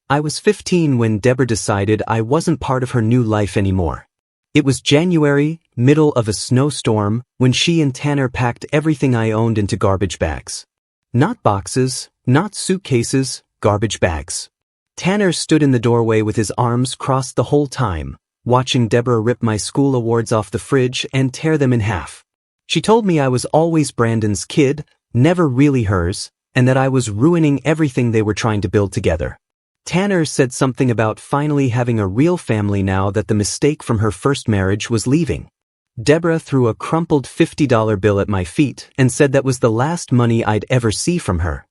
I was 15 when Deborah decided I wasn't part of her new life anymore. It was January, middle of a snowstorm, when she and Tanner packed everything I owned into garbage bags. Not boxes, not suitcases, garbage bags. Tanner stood in the doorway with his arms crossed the whole time, watching Deborah rip my school awards off the fridge and tear them in half. She told me I was always Brandon's kid, never really hers, and that I was ruining everything they were trying to build together. Tanner said something about finally having a real family now that the mistake from her first marriage was leaving. Deborah threw a crumpled $50 bill at my feet and said that was the last money I'd ever see from her.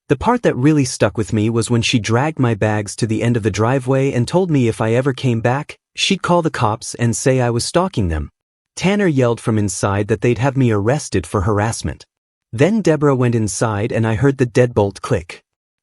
The part that really stuck with me was when she dragged my bags to the end of the driveway and told me if I ever came back, she'd call the cops and say I was stalking them. Tanner yelled from inside that they'd have me arrested for harassment. Then Deborah went inside and I heard the deadbolt click.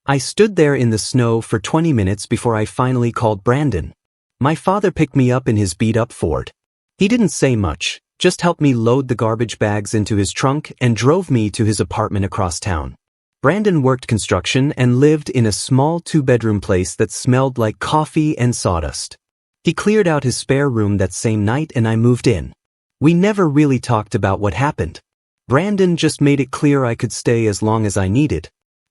I stood there in the snow for 20 minutes before I finally called Brandon. My father picked me up in his beat-up Ford. He didn't say much, just helped me load the garbage bags into his trunk and drove me to his apartment across town. Brandon worked construction and lived in a small 2-bedroom place that smelled like coffee and sawdust. He cleared out his spare room that same night and I moved in. We never really talked about what happened. Brandon just made it clear I could stay as long as I needed.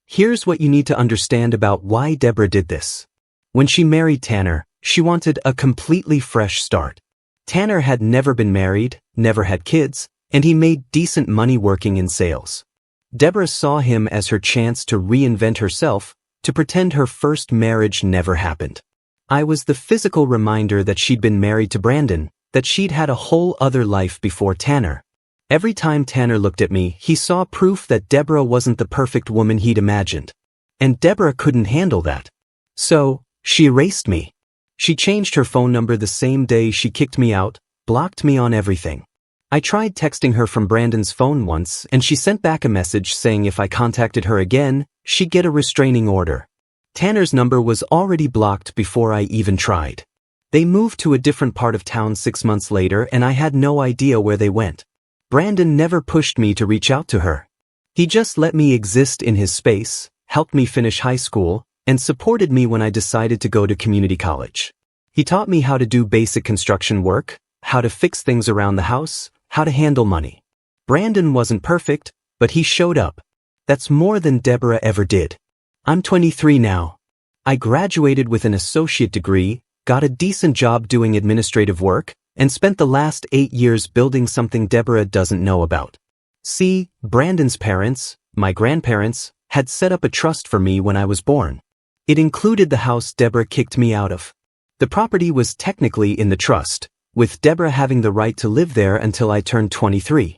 Here's what you need to understand about why Deborah did this. When she married Tanner, she wanted a completely fresh start. Tanner had never been married, never had kids, and he made decent money working in sales. Deborah saw him as her chance to reinvent herself, to pretend her first marriage never happened. I was the physical reminder that she'd been married to Brandon, that she'd had a whole other life before Tanner. Every time Tanner looked at me, he saw proof that Deborah wasn't the perfect woman he'd imagined. And Deborah couldn't handle that. So, she erased me. She changed her phone number the same day she kicked me out, blocked me on everything. I tried texting her from Brandon's phone once and she sent back a message saying if I contacted her again, she'd get a restraining order. Tanner's number was already blocked before I even tried. They moved to a different part of town 6 months later and I had no idea where they went. Brandon never pushed me to reach out to her. He just let me exist in his space, helped me finish high school, and supported me when I decided to go to community college. He taught me how to do basic construction work, how to fix things around the house, how to handle money. Brandon wasn't perfect, but he showed up. That's more than Deborah ever did. I'm 23 now. I graduated with an associate degree, got a decent job doing administrative work, and spent the last 8 years building something Deborah doesn't know about. See, Brandon's parents, my grandparents, had set up a trust for me when I was born. It included the house Deborah kicked me out of. The property was technically in the trust, with Deborah having the right to live there until I turned 23.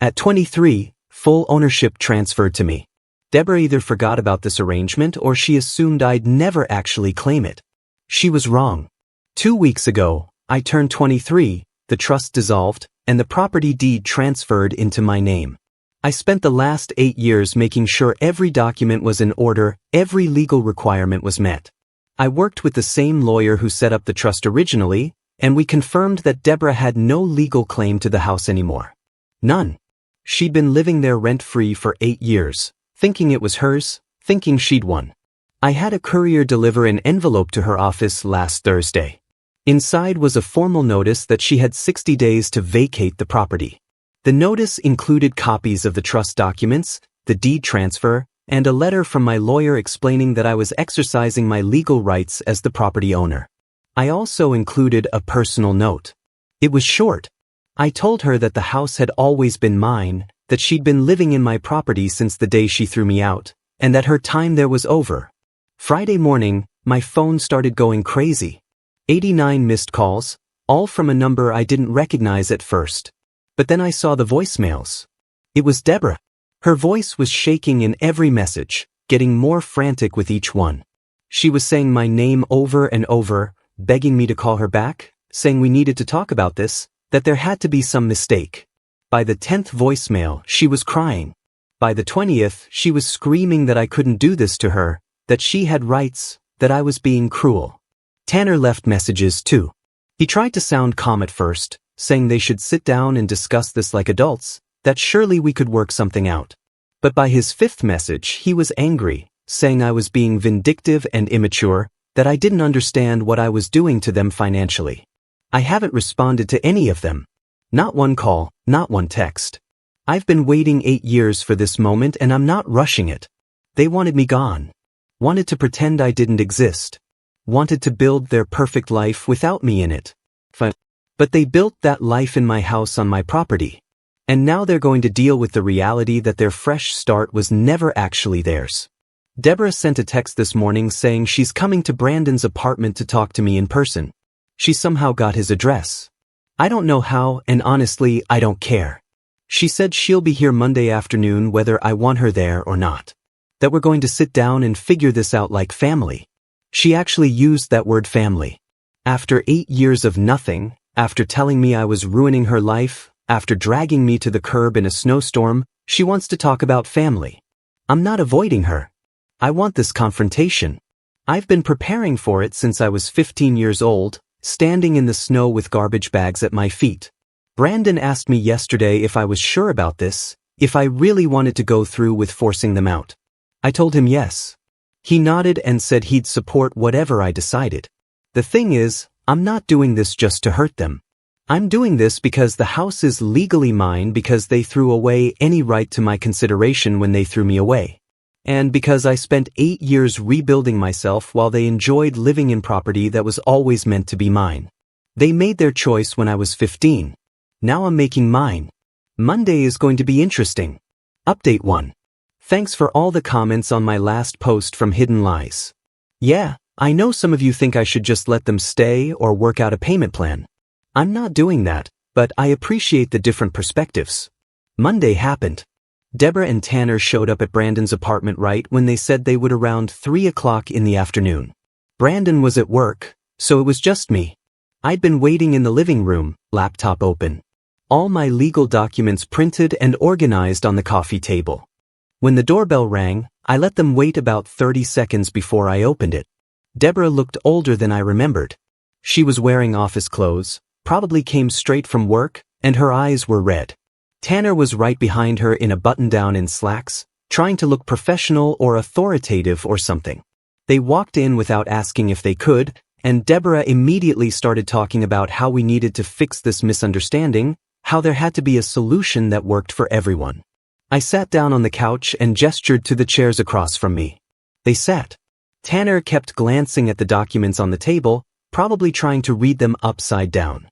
At 23, full ownership transferred to me. Deborah either forgot about this arrangement or she assumed I'd never actually claim it. She was wrong. 2 weeks ago, I turned 23, the trust dissolved, and the property deed transferred into my name. I spent the last 8 years making sure every document was in order, every legal requirement was met. I worked with the same lawyer who set up the trust originally, and we confirmed that Deborah had no legal claim to the house anymore. None. She'd been living there rent-free for 8 years, thinking it was hers, thinking she'd won. I had a courier deliver an envelope to her office last Thursday. Inside was a formal notice that she had 60 days to vacate the property. The notice included copies of the trust documents, the deed transfer, and a letter from my lawyer explaining that I was exercising my legal rights as the property owner. I also included a personal note. It was short. I told her that the house had always been mine, that she'd been living in my property since the day she threw me out, and that her time there was over. Friday morning, my phone started going crazy. 89 missed calls, all from a number I didn't recognize at first. But then I saw the voicemails. It was Deborah. Her voice was shaking in every message, getting more frantic with each one. She was saying my name over and over, begging me to call her back, saying we needed to talk about this, that there had to be some mistake. By the 10th voicemail, she was crying. By the 20th, she was screaming that I couldn't do this to her, that she had rights, that I was being cruel. Tanner left messages too. He tried to sound calm at first, saying they should sit down and discuss this like adults, that surely we could work something out. But by his 5th message, he was angry, saying I was being vindictive and immature, that I didn't understand what I was doing to them financially. I haven't responded to any of them. Not one call, not one text. I've been waiting 8 years for this moment and I'm not rushing it. They wanted me gone. Wanted to pretend I didn't exist. Wanted to build their perfect life without me in it. But they built that life in my house on my property. And now they're going to deal with the reality that their fresh start was never actually theirs. Deborah sent a text this morning saying she's coming to Brandon's apartment to talk to me in person. She somehow got his address. I don't know how, and honestly, I don't care. She said she'll be here Monday afternoon whether I want her there or not. That we're going to sit down and figure this out like family. She actually used that word family. After 8 years of nothing, after telling me I was ruining her life, after dragging me to the curb in a snowstorm, she wants to talk about family. I'm not avoiding her. I want this confrontation. I've been preparing for it since I was 15 years old, standing in the snow with garbage bags at my feet. Brandon asked me yesterday if I was sure about this, if I really wanted to go through with forcing them out. I told him yes. He nodded and said he'd support whatever I decided. The thing is, I'm not doing this just to hurt them. I'm doing this because the house is legally mine because they threw away any right to my consideration when they threw me away. And because I spent 8 years rebuilding myself while they enjoyed living in property that was always meant to be mine. They made their choice when I was 15. Now I'm making mine. Monday is going to be interesting. Update 1. Thanks for all the comments on my last post from Hidden Lies. Yeah, I know some of you think I should just let them stay or work out a payment plan. I'm not doing that, but I appreciate the different perspectives. Monday happened. Deborah and Tanner showed up at Brandon's apartment right when they said they would around 3 o'clock in the afternoon. Brandon was at work, so it was just me. I'd been waiting in the living room, laptop open. All my legal documents printed and organized on the coffee table. When the doorbell rang, I let them wait about 30 seconds before I opened it. Deborah looked older than I remembered. She was wearing office clothes, probably came straight from work, and her eyes were red. Tanner was right behind her in a button-down and slacks, trying to look professional or authoritative or something. They walked in without asking if they could, and Deborah immediately started talking about how we needed to fix this misunderstanding, how there had to be a solution that worked for everyone. I sat down on the couch and gestured to the chairs across from me. They sat. Tanner kept glancing at the documents on the table, probably trying to read them upside down.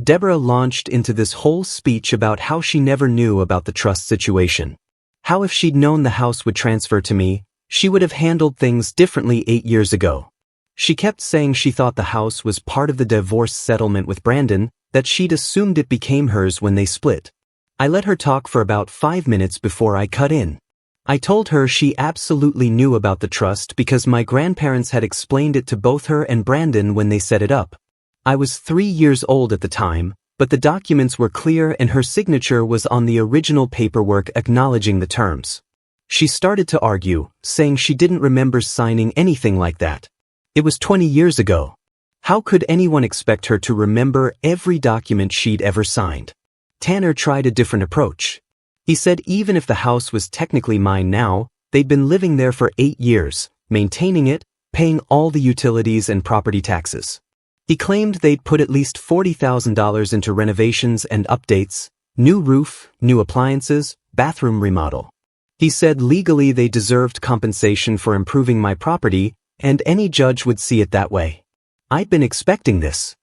Deborah launched into this whole speech about how she never knew about the trust situation. How if she'd known the house would transfer to me, she would have handled things differently 8 years ago. She kept saying she thought the house was part of the divorce settlement with Brandon, that she'd assumed it became hers when they split. I let her talk for about 5 minutes before I cut in. I told her she absolutely knew about the trust because my grandparents had explained it to both her and Brandon when they set it up. I was 3 years old at the time, but the documents were clear and her signature was on the original paperwork acknowledging the terms. She started to argue, saying she didn't remember signing anything like that. It was 20 years ago. How could anyone expect her to remember every document she'd ever signed? Tanner tried a different approach. He said even if the house was technically mine now, they'd been living there for 8 years, maintaining it, paying all the utilities and property taxes. He claimed they'd put at least $40,000 into renovations and updates, new roof, new appliances, bathroom remodel. He said legally they deserved compensation for improving my property, and any judge would see it that way. I'd been expecting this.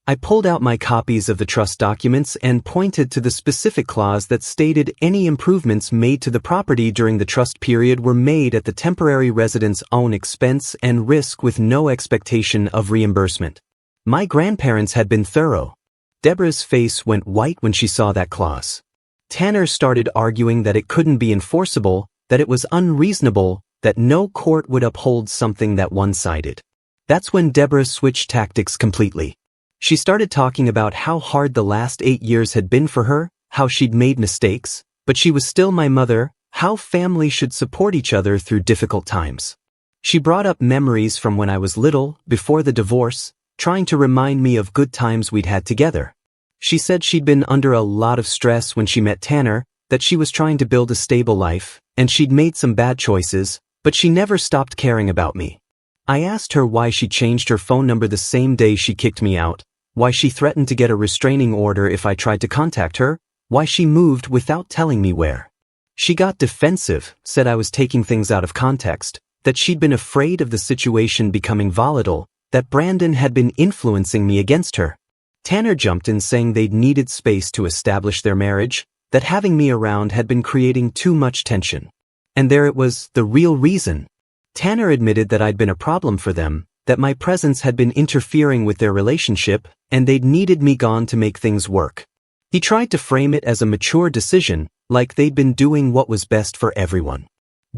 I pulled out my copies of the trust documents and pointed to the specific clause that stated any improvements made to the property during the trust period were made at the temporary resident's own expense and risk with no expectation of reimbursement. My grandparents had been thorough. Deborah's face went white when she saw that clause. Tanner started arguing that it couldn't be enforceable, that it was unreasonable, that no court would uphold something that one-sided. That's when Deborah switched tactics completely. She started talking about how hard the last 8 years had been for her, how she'd made mistakes, but she was still my mother, how family should support each other through difficult times. She brought up memories from when I was little, before the divorce, trying to remind me of good times we'd had together. She said she'd been under a lot of stress when she met Tanner, that she was trying to build a stable life, and she'd made some bad choices, but she never stopped caring about me. I asked her why she changed her phone number the same day she kicked me out, why she threatened to get a restraining order if I tried to contact her, why she moved without telling me where. She got defensive, said I was taking things out of context, that she'd been afraid of the situation becoming volatile, that Brandon had been influencing me against her. Tanner jumped in saying they'd needed space to establish their marriage, that having me around had been creating too much tension. And there it was, the real reason. Tanner admitted that I'd been a problem for them, that my presence had been interfering with their relationship, and they'd needed me gone to make things work. He tried to frame it as a mature decision, like they'd been doing what was best for everyone.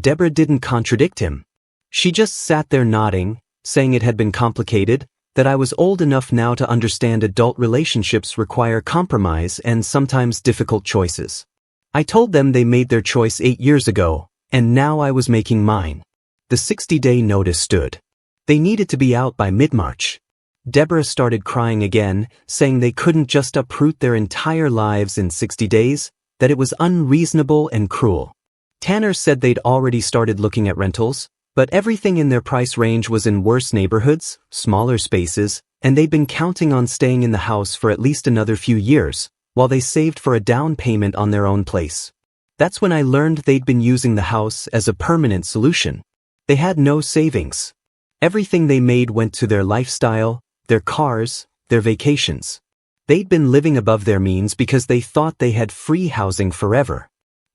Deborah didn't contradict him. She just sat there nodding, saying it had been complicated, that I was old enough now to understand adult relationships require compromise and sometimes difficult choices. I told them they made their choice 8 years ago, and now I was making mine. The 60-day notice stood. They needed to be out by mid-March. Deborah started crying again, saying they couldn't just uproot their entire lives in 60 days, that it was unreasonable and cruel. Tanner said they'd already started looking at rentals, but everything in their price range was in worse neighborhoods, smaller spaces, and they'd been counting on staying in the house for at least another few years, while they saved for a down payment on their own place. That's when I learned they'd been using the house as a permanent solution. They had no savings. Everything they made went to their lifestyle, their cars, their vacations. They'd been living above their means because they thought they had free housing forever.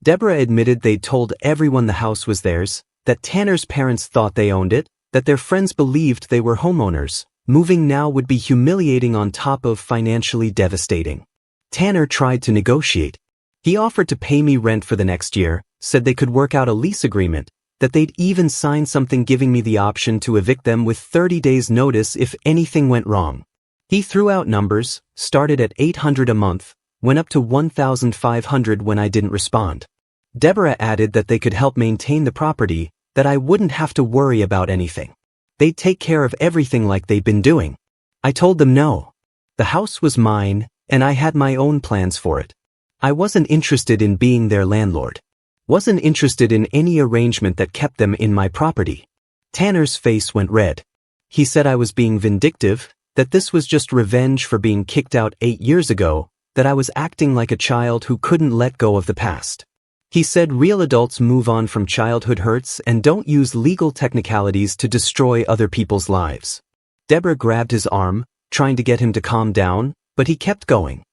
Deborah admitted they'd told everyone the house was theirs, that Tanner's parents thought they owned it, that their friends believed they were homeowners. Moving now would be humiliating on top of financially devastating. Tanner tried to negotiate. He offered to pay me rent for the next year, said they could work out a lease agreement, that they'd even sign something giving me the option to evict them with 30 days notice if anything went wrong. He threw out numbers, started at $800 a month, went up to $1,500 when I didn't respond. Deborah added that they could help maintain the property, that I wouldn't have to worry about anything. They'd take care of everything like they'd been doing. I told them no. The house was mine, and I had my own plans for it. I wasn't interested in being their landlord. Wasn't interested in any arrangement that kept them in my property. Tanner's face went red. He said I was being vindictive, that this was just revenge for being kicked out 8 years ago, that I was acting like a child who couldn't let go of the past. He said real adults move on from childhood hurts and don't use legal technicalities to destroy other people's lives. Deborah grabbed his arm, trying to get him to calm down, but he kept going.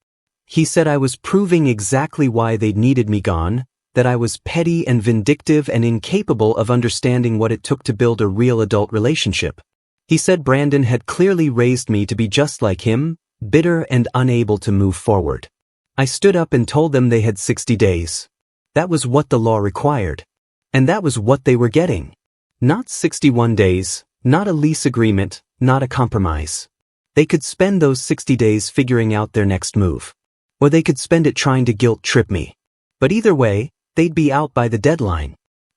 He said I was proving exactly why they needed me gone, that I was petty and vindictive and incapable of understanding what it took to build a real adult relationship. He said Brandon had clearly raised me to be just like him, bitter and unable to move forward. I stood up and told them they had 60 days. That was what the law required. And that was what they were getting. Not 61 days, not a lease agreement, not a compromise. They could spend those 60 days figuring out their next move. Or they could spend it trying to guilt trip me. But either way, they'd be out by the deadline.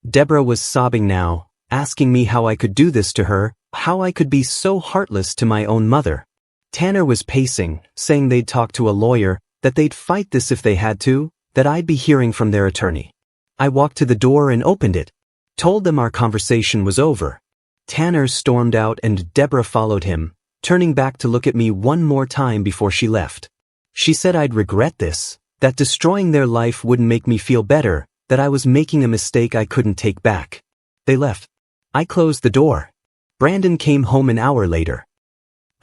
Deborah was sobbing now, asking me how I could do this to her, how I could be so heartless to my own mother. Tanner was pacing, saying they'd talk to a lawyer, that they'd fight this if they had to, that I'd be hearing from their attorney. I walked to the door and opened it. Told them our conversation was over. Tanner stormed out and Deborah followed him, turning back to look at me one more time before she left. She said I'd regret this, that destroying their life wouldn't make me feel better, that I was making a mistake I couldn't take back. They left. I closed the door. Brandon came home an hour later.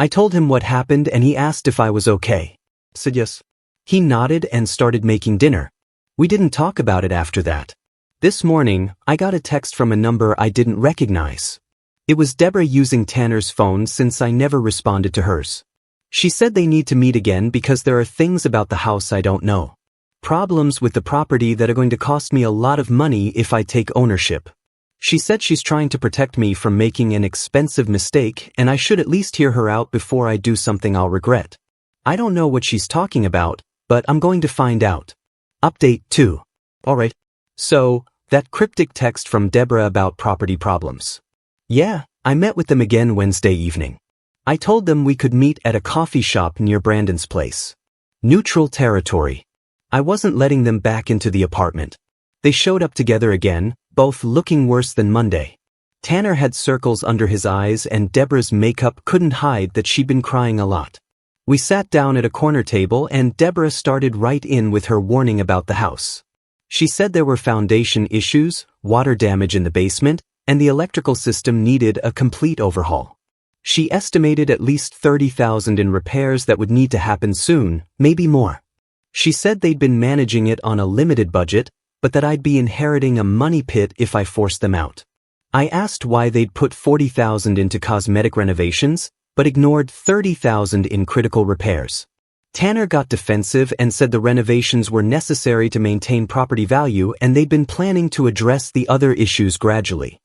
I told him what happened and he asked if I was okay. Said yes. He nodded and started making dinner. We didn't talk about it after that. This morning, I got a text from a number I didn't recognize. It was Deborah using Tanner's phone since I never responded to hers. She said they need to meet again because there are things about the house I don't know. Problems with the property that are going to cost me a lot of money if I take ownership. She said she's trying to protect me from making an expensive mistake and I should at least hear her out before I do something I'll regret. I don't know what she's talking about, but I'm going to find out. Update 2. Alright. So, that cryptic text from Deborah about property problems. Yeah, I met with them again Wednesday evening. I told them we could meet at a coffee shop near Brandon's place. Neutral territory. I wasn't letting them back into the apartment. They showed up together again, both looking worse than Monday. Tanner had circles under his eyes and Deborah's makeup couldn't hide that she'd been crying a lot. We sat down at a corner table and Deborah started right in with her warning about the house. She said there were foundation issues, water damage in the basement, and the electrical system needed a complete overhaul. She estimated at least $30,000 in repairs that would need to happen soon, maybe more. She said they'd been managing it on a limited budget, but that I'd be inheriting a money pit if I forced them out. I asked why they'd put $40,000 into cosmetic renovations, but ignored $30,000 in critical repairs. Tanner got defensive and said the renovations were necessary to maintain property value and they'd been planning to address the other issues gradually.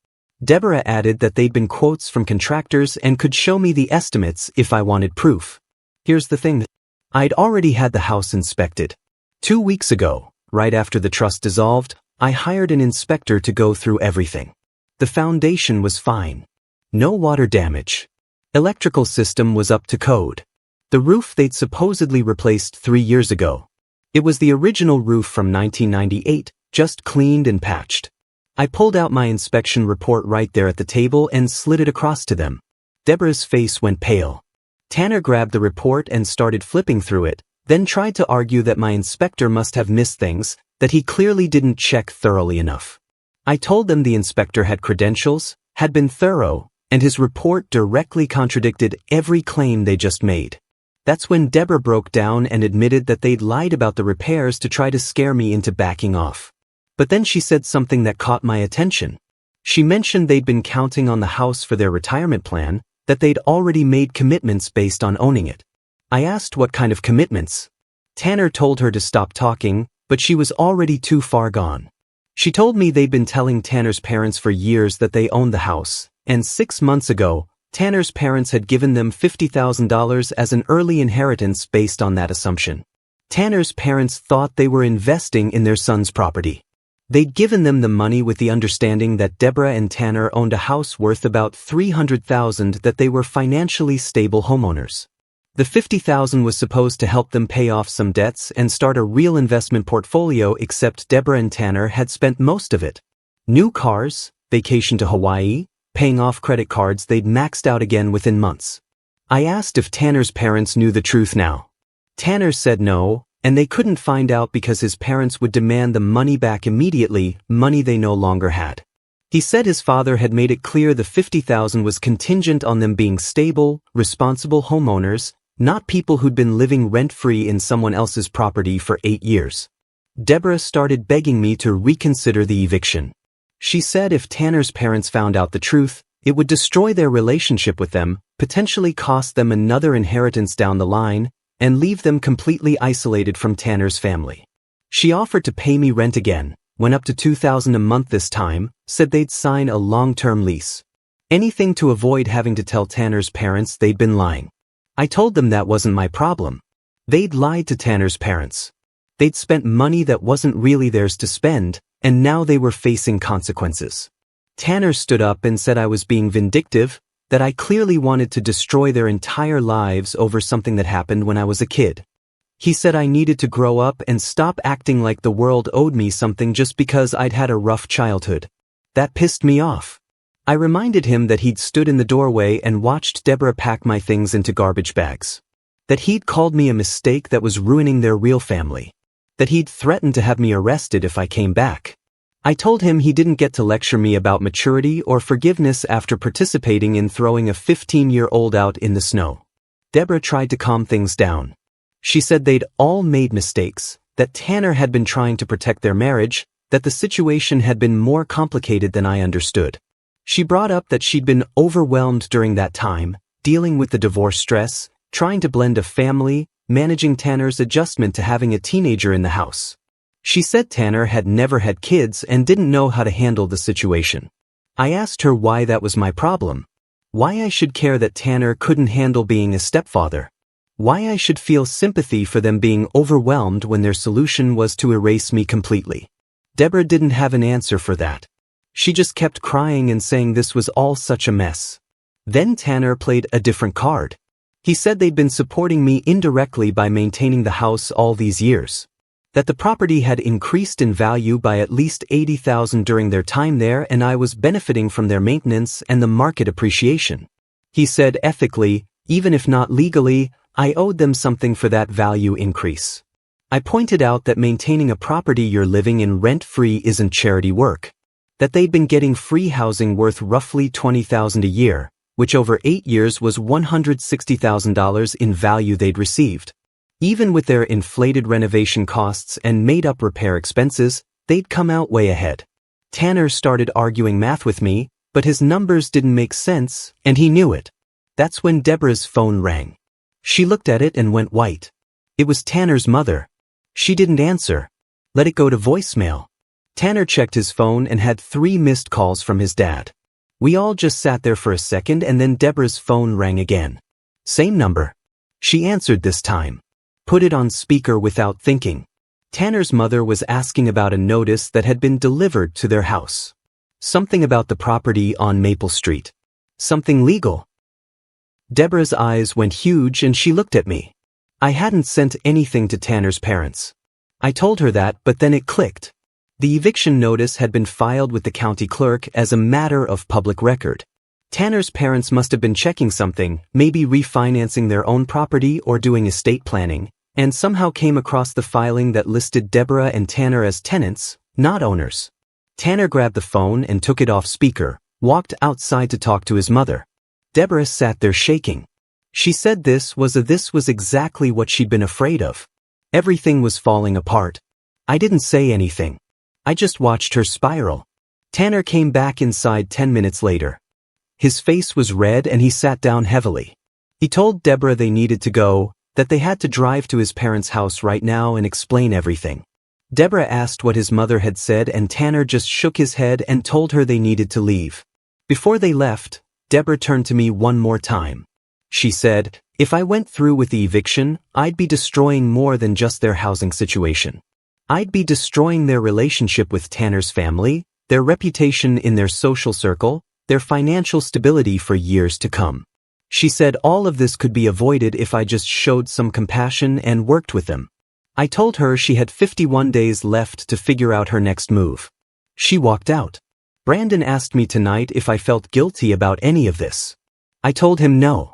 Deborah added that they'd been quotes from contractors and could show me the estimates if I wanted proof. Here's the thing. I'd already had the house inspected. 2 weeks ago, right after the trust dissolved, I hired an inspector to go through everything. The foundation was fine. No water damage. Electrical system was up to code. The roof they'd supposedly replaced 3 years ago. It was the original roof from 1998, just cleaned and patched. I pulled out my inspection report right there at the table and slid it across to them. Deborah's face went pale. Tanner grabbed the report and started flipping through it, then tried to argue that my inspector must have missed things, that he clearly didn't check thoroughly enough. I told them the inspector had credentials, had been thorough, and his report directly contradicted every claim they just made. That's when Deborah broke down and admitted that they'd lied about the repairs to try to scare me into backing off. But then she said something that caught my attention. She mentioned they'd been counting on the house for their retirement plan, that they'd already made commitments based on owning it. I asked what kind of commitments. Tanner told her to stop talking, but she was already too far gone. She told me they'd been telling Tanner's parents for years that they owned the house, and 6 months ago, Tanner's parents had given them $50,000 as an early inheritance based on that assumption. Tanner's parents thought they were investing in their son's property. They'd given them the money with the understanding that Deborah and Tanner owned a house worth about $300,000, that they were financially stable homeowners. The $50,000 was supposed to help them pay off some debts and start a real investment portfolio, except Deborah and Tanner had spent most of it. New cars, vacation to Hawaii, paying off credit cards they'd maxed out again within months. I asked if Tanner's parents knew the truth now. Tanner said no, and they couldn't find out because his parents would demand the money back immediately, money they no longer had. He said his father had made it clear the $50,000 was contingent on them being stable, responsible homeowners, not people who'd been living rent-free in someone else's property for 8 years. Deborah started begging me to reconsider the eviction. She said if Tanner's parents found out the truth, it would destroy their relationship with them, potentially cost them another inheritance down the line, and leave them completely isolated from Tanner's family. She offered to pay me rent again, went up to $2,000 a month this time, said they'd sign a long-term lease. Anything to avoid having to tell Tanner's parents they'd been lying. I told them that wasn't my problem. They'd lied to Tanner's parents. They'd spent money that wasn't really theirs to spend, and now they were facing consequences. Tanner stood up and said I was being vindictive, that I clearly wanted to destroy their entire lives over something that happened when I was a kid. He said I needed to grow up and stop acting like the world owed me something just because I'd had a rough childhood. That pissed me off. I reminded him that he'd stood in the doorway and watched Deborah pack my things into garbage bags. That he'd called me a mistake that was ruining their real family. That he'd threatened to have me arrested if I came back. I told him he didn't get to lecture me about maturity or forgiveness after participating in throwing a 15-year-old out in the snow. Deborah tried to calm things down. She said they'd all made mistakes, that Tanner had been trying to protect their marriage, that the situation had been more complicated than I understood. She brought up that she'd been overwhelmed during that time, dealing with the divorce stress, trying to blend a family, managing Tanner's adjustment to having a teenager in the house. She said Tanner had never had kids and didn't know how to handle the situation. I asked her why that was my problem. Why I should care that Tanner couldn't handle being a stepfather. Why I should feel sympathy for them being overwhelmed when their solution was to erase me completely. Deborah didn't have an answer for that. She just kept crying and saying this was all such a mess. Then Tanner played a different card. He said they'd been supporting me indirectly by maintaining the house all these years. That the property had increased in value by at least $80,000 during their time there and I was benefiting from their maintenance and the market appreciation. He said ethically, even if not legally, I owed them something for that value increase. I pointed out that maintaining a property you're living in rent-free isn't charity work. That they'd been getting free housing worth roughly $20,000 a year, which over 8 years was $160,000 in value they'd received. Even with their inflated renovation costs and made-up repair expenses, they'd come out way ahead. Tanner started arguing math with me, but his numbers didn't make sense, and he knew it. That's when Deborah's phone rang. She looked at it and went white. It was Tanner's mother. She didn't answer. Let it go to voicemail. Tanner checked his phone and had 3 missed calls from his dad. We all just sat there for a second and then Deborah's phone rang again. Same number. She answered this time. Put it on speaker without thinking. Tanner's mother was asking about a notice that had been delivered to their house. Something about the property on Maple Street. Something legal. Deborah's eyes went huge and she looked at me. I hadn't sent anything to Tanner's parents. I told her that, but then it clicked. The eviction notice had been filed with the county clerk as a matter of public record. Tanner's parents must have been checking something, maybe refinancing their own property or doing estate planning, and somehow came across the filing that listed Deborah and Tanner as tenants, not owners. Tanner grabbed the phone and took it off speaker, walked outside to talk to his mother. Deborah sat there shaking. She said this was exactly what she'd been afraid of. Everything was falling apart. I didn't say anything. I just watched her spiral. Tanner came back inside 10 minutes later. His face was red and he sat down heavily. He told Deborah they needed to go, that they had to drive to his parents' house right now and explain everything. Deborah asked what his mother had said and Tanner just shook his head and told her they needed to leave. Before they left, Deborah turned to me one more time. She said, if I went through with the eviction, I'd be destroying more than just their housing situation. I'd be destroying their relationship with Tanner's family, their reputation in their social circle, their financial stability for years to come. She said all of this could be avoided if I just showed some compassion and worked with them. I told her she had 51 days left to figure out her next move. She walked out. Brandon asked me tonight if I felt guilty about any of this. I told him no.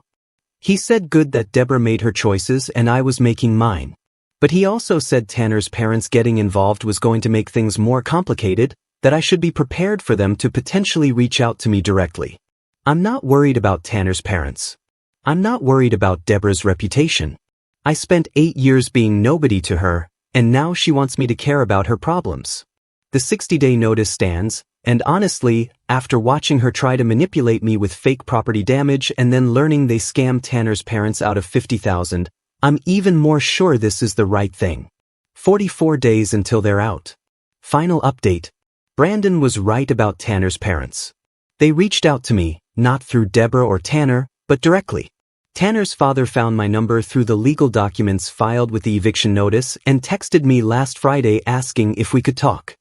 He said good that Deborah made her choices and I was making mine. But he also said Tanner's parents getting involved was going to make things more complicated, that I should be prepared for them to potentially reach out to me directly. I'm not worried about Tanner's parents. I'm not worried about Deborah's reputation. I spent 8 years being nobody to her, and now she wants me to care about her problems. The 60-day notice stands, and honestly, after watching her try to manipulate me with fake property damage and then learning they scammed Tanner's parents out of $50,000, I'm even more sure this is the right thing. 44 days until they're out. Final update. Brandon was right about Tanner's parents. They reached out to me, not through Deborah or Tanner, but directly. Tanner's father found my number through the legal documents filed with the eviction notice and texted me last Friday asking if we could talk.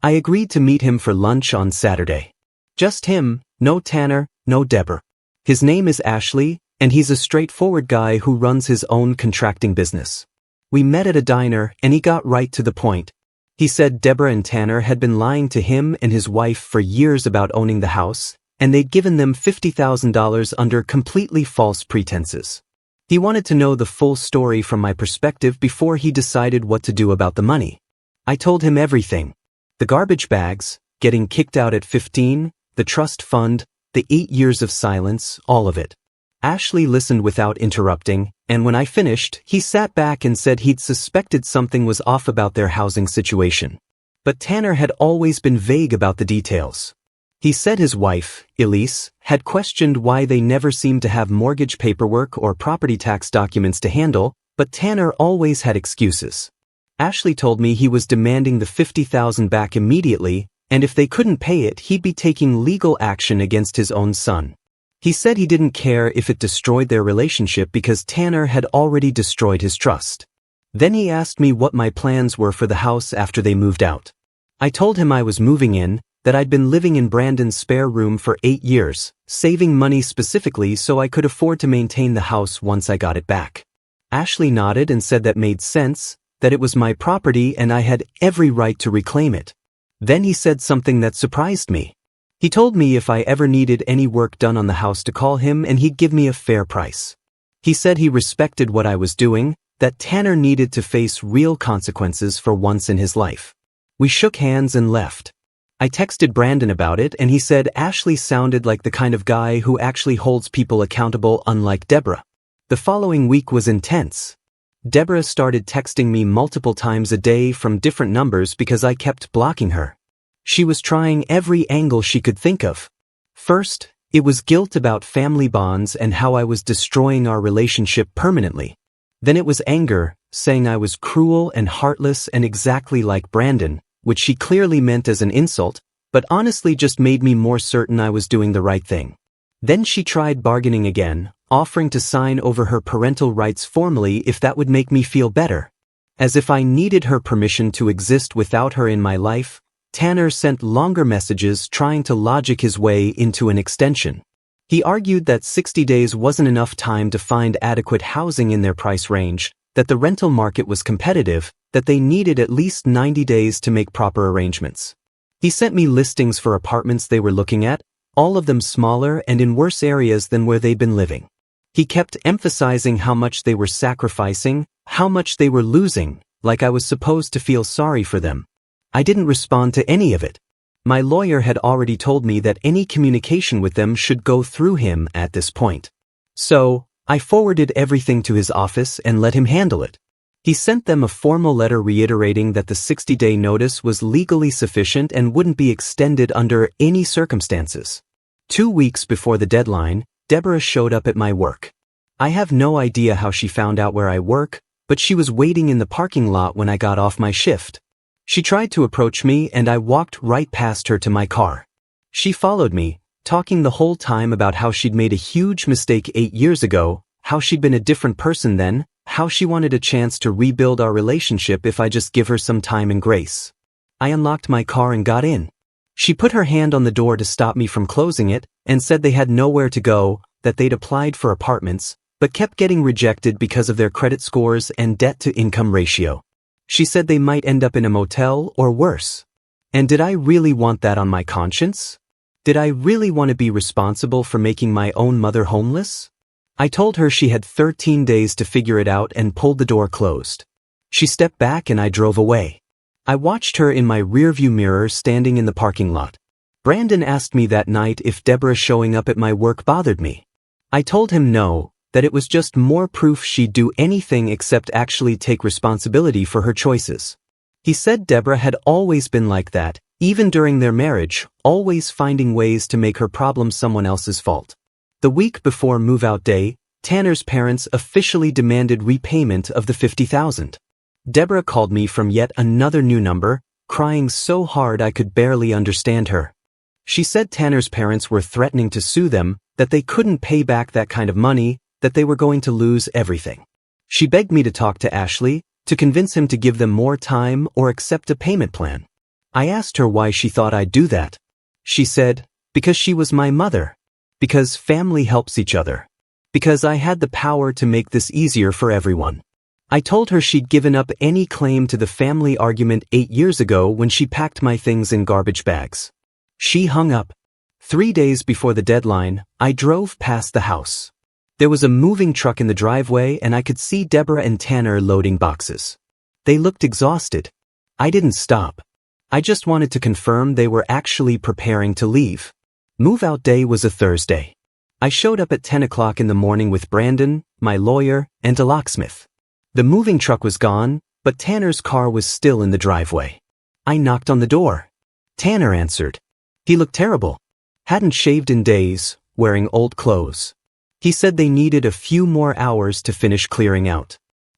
I agreed to meet him for lunch on Saturday. Just him, no Tanner, no Deborah. His name is Ashley, and he's a straightforward guy who runs his own contracting business. We met at a diner and he got right to the point. He said Deborah and Tanner had been lying to him and his wife for years about owning the house, and they'd given them $50,000 under completely false pretenses. He wanted to know the full story from my perspective before he decided what to do about the money. I told him everything. The garbage bags, getting kicked out at 15, the trust fund, the 8 years of silence, all of it. Ashley listened without interrupting, and when I finished, he sat back and said he'd suspected something was off about their housing situation. But Tanner had always been vague about the details. He said his wife, Elise, had questioned why they never seemed to have mortgage paperwork or property tax documents to handle, but Tanner always had excuses. Ashley told me he was demanding the $50,000 back immediately, and if they couldn't pay it, he'd be taking legal action against his own son. He said he didn't care if it destroyed their relationship because Tanner had already destroyed his trust. Then he asked me what my plans were for the house after they moved out. I told him I was moving in, that I'd been living in Brandon's spare room for 8 years, saving money specifically so I could afford to maintain the house once I got it back. Ashley nodded and said that made sense, that it was my property and I had every right to reclaim it. Then he said something that surprised me. He told me if I ever needed any work done on the house to call him and he'd give me a fair price. He said he respected what I was doing, that Tanner needed to face real consequences for once in his life. We shook hands and left. I texted Brandon about it and he said Ashley sounded like the kind of guy who actually holds people accountable, unlike Deborah. The following week was intense. Deborah started texting me multiple times a day from different numbers because I kept blocking her. She was trying every angle she could think of. First, it was guilt about family bonds and how I was destroying our relationship permanently. Then it was anger, saying I was cruel and heartless and exactly like Brandon, which she clearly meant as an insult, but honestly just made me more certain I was doing the right thing. Then she tried bargaining again, offering to sign over her parental rights formally if that would make me feel better. As if I needed her permission to exist without her in my life, Tanner sent longer messages trying to logic his way into an extension. He argued that 60 days wasn't enough time to find adequate housing in their price range, that the rental market was competitive, that they needed at least 90 days to make proper arrangements. He sent me listings for apartments they were looking at, all of them smaller and in worse areas than where they'd been living. He kept emphasizing how much they were sacrificing, how much they were losing, like I was supposed to feel sorry for them. I didn't respond to any of it. My lawyer had already told me that any communication with them should go through him at this point. So, I forwarded everything to his office and let him handle it. He sent them a formal letter reiterating that the 60-day notice was legally sufficient and wouldn't be extended under any circumstances. 2 weeks before the deadline, Deborah showed up at my work. I have no idea how she found out where I work, but she was waiting in the parking lot when I got off my shift. She tried to approach me and I walked right past her to my car. She followed me, talking the whole time about how she'd made a huge mistake 8 years ago, how she'd been a different person then, how she wanted a chance to rebuild our relationship if I just give her some time and grace. I unlocked my car and got in. She put her hand on the door to stop me from closing it and said they had nowhere to go, that they'd applied for apartments, but kept getting rejected because of their credit scores and debt-to-income ratio. She said they might end up in a motel or worse. And did I really want that on my conscience? Did I really want to be responsible for making my own mother homeless? I told her she had 13 days to figure it out and pulled the door closed. She stepped back and I drove away. I watched her in my rearview mirror standing in the parking lot. Brandon asked me that night if Deborah showing up at my work bothered me. I told him no, that it was just more proof she'd do anything except actually take responsibility for her choices. He said Deborah had always been like that, even during their marriage, always finding ways to make her problem someone else's fault. The week before move-out day, Tanner's parents officially demanded repayment of the $50,000. Deborah called me from yet another new number, crying so hard I could barely understand her. She said Tanner's parents were threatening to sue them, that they couldn't pay back that kind of money, that they were going to lose everything. She begged me to talk to Ashley, to convince him to give them more time or accept a payment plan. I asked her why she thought I'd do that. She said, because she was my mother. Because family helps each other. Because I had the power to make this easier for everyone. I told her she'd given up any claim to the family argument 8 years ago when she packed my things in garbage bags. She hung up. 3 days before the deadline, I drove past the house. There was a moving truck in the driveway and I could see Deborah and Tanner loading boxes. They looked exhausted. I didn't stop. I just wanted to confirm they were actually preparing to leave. Move-out day was a Thursday. I showed up at 10 o'clock in the morning with Brandon, my lawyer, and a locksmith. The moving truck was gone, but Tanner's car was still in the driveway. I knocked on the door. Tanner answered. He looked terrible. Hadn't shaved in days, wearing old clothes. He said they needed a few more hours to finish clearing out.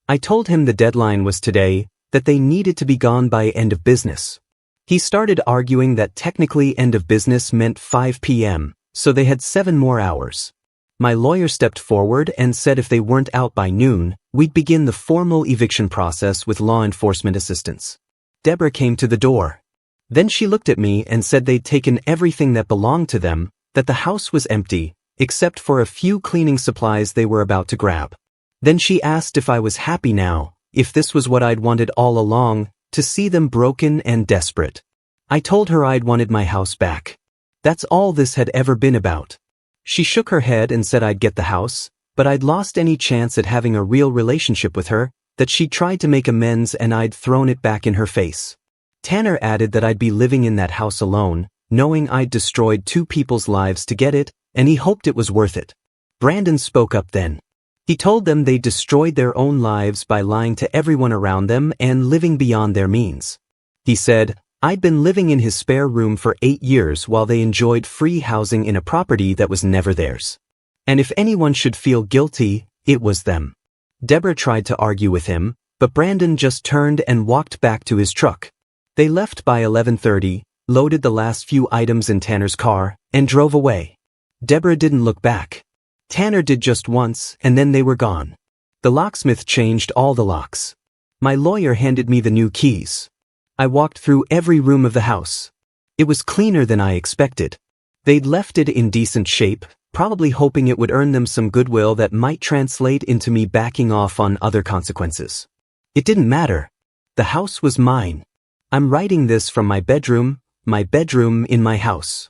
I told him the deadline was today, that they needed to be gone by end of business. He started arguing that technically end of business meant 5 p.m., so they had 7 more hours. My lawyer stepped forward and said if they weren't out by noon, we'd begin the formal eviction process with law enforcement assistance. Deborah came to the door. Then she looked at me and said they'd taken everything that belonged to them, that the house was empty, except for a few cleaning supplies they were about to grab. Then she asked if I was happy now, if this was what I'd wanted all along, to see them broken and desperate. I told her I'd wanted my house back. That's all this had ever been about. She shook her head and said I'd get the house, but I'd lost any chance at having a real relationship with her, that she'd tried to make amends and I'd thrown it back in her face. Tanner added that I'd be living in that house alone, knowing I'd destroyed 2 people's lives to get it, and he hoped it was worth it. Brandon spoke up then. He told them they destroyed their own lives by lying to everyone around them and living beyond their means. He said, I'd been living in his spare room for 8 years while they enjoyed free housing in a property that was never theirs. And if anyone should feel guilty, it was them. Deborah tried to argue with him, but Brandon just turned and walked back to his truck. They left by 11:30, loaded the last few items in Tanner's car, and drove away. Deborah didn't look back. Tanner did just once, and then they were gone. The locksmith changed all the locks. My lawyer handed me the new keys. I walked through every room of the house. It was cleaner than I expected. They'd left it in decent shape, probably hoping it would earn them some goodwill that might translate into me backing off on other consequences. It didn't matter. The house was mine. I'm writing this from my bedroom in my house.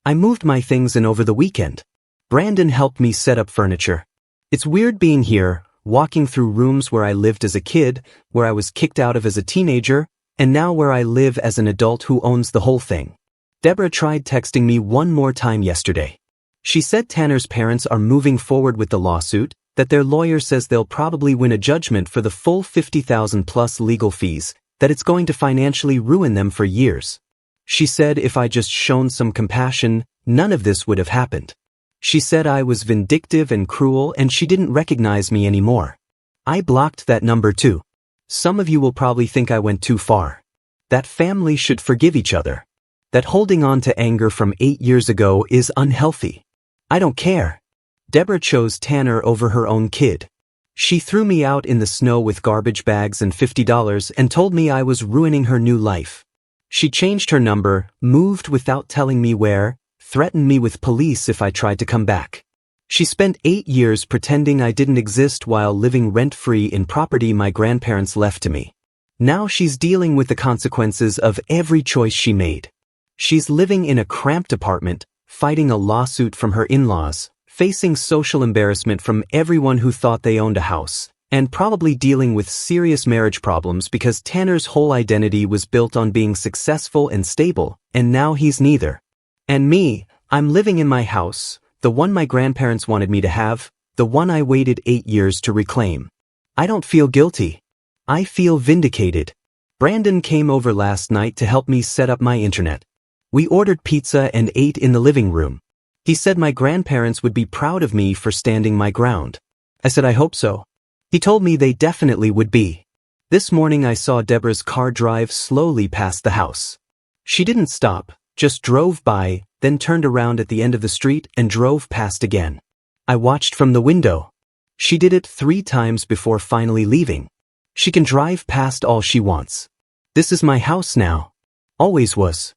I moved my things in over the weekend. Brandon helped me set up furniture. It's weird being here, walking through rooms where I lived as a kid, where I was kicked out of as a teenager, and now where I live as an adult who owns the whole thing. Deborah tried texting me one more time yesterday. She said Tanner's parents are moving forward with the lawsuit, that their lawyer says they'll probably win a judgment for the full $50,000 plus legal fees, that it's going to financially ruin them for years. She said if I just shown some compassion, none of this would have happened. She said I was vindictive and cruel and she didn't recognize me anymore. I blocked that number too. Some of you will probably think I went too far. That family should forgive each other. That holding on to anger from 8 years ago is unhealthy. I don't care. Deborah chose Tanner over her own kid. She threw me out in the snow with garbage bags and $50 and told me I was ruining her new life. She changed her number, moved without telling me where, threatened me with police if I tried to come back. She spent 8 years pretending I didn't exist while living rent-free in property my grandparents left to me. Now she's dealing with the consequences of every choice she made. She's living in a cramped apartment, fighting a lawsuit from her in-laws, facing social embarrassment from everyone who thought they owned a house, and probably dealing with serious marriage problems because Tanner's whole identity was built on being successful and stable, and now he's neither. And me, I'm living in my house, the one my grandparents wanted me to have, the one I waited 8 years to reclaim. I don't feel guilty. I feel vindicated. Brandon came over last night to help me set up my internet. We ordered pizza and ate in the living room. He said my grandparents would be proud of me for standing my ground. I said I hope so. He told me they definitely would be. This morning I saw Deborah's car drive slowly past the house. She didn't stop, just drove by, then turned around at the end of the street and drove past again. I watched from the window. She did it 3 times before finally leaving. She can drive past all she wants. This is my house now. Always was.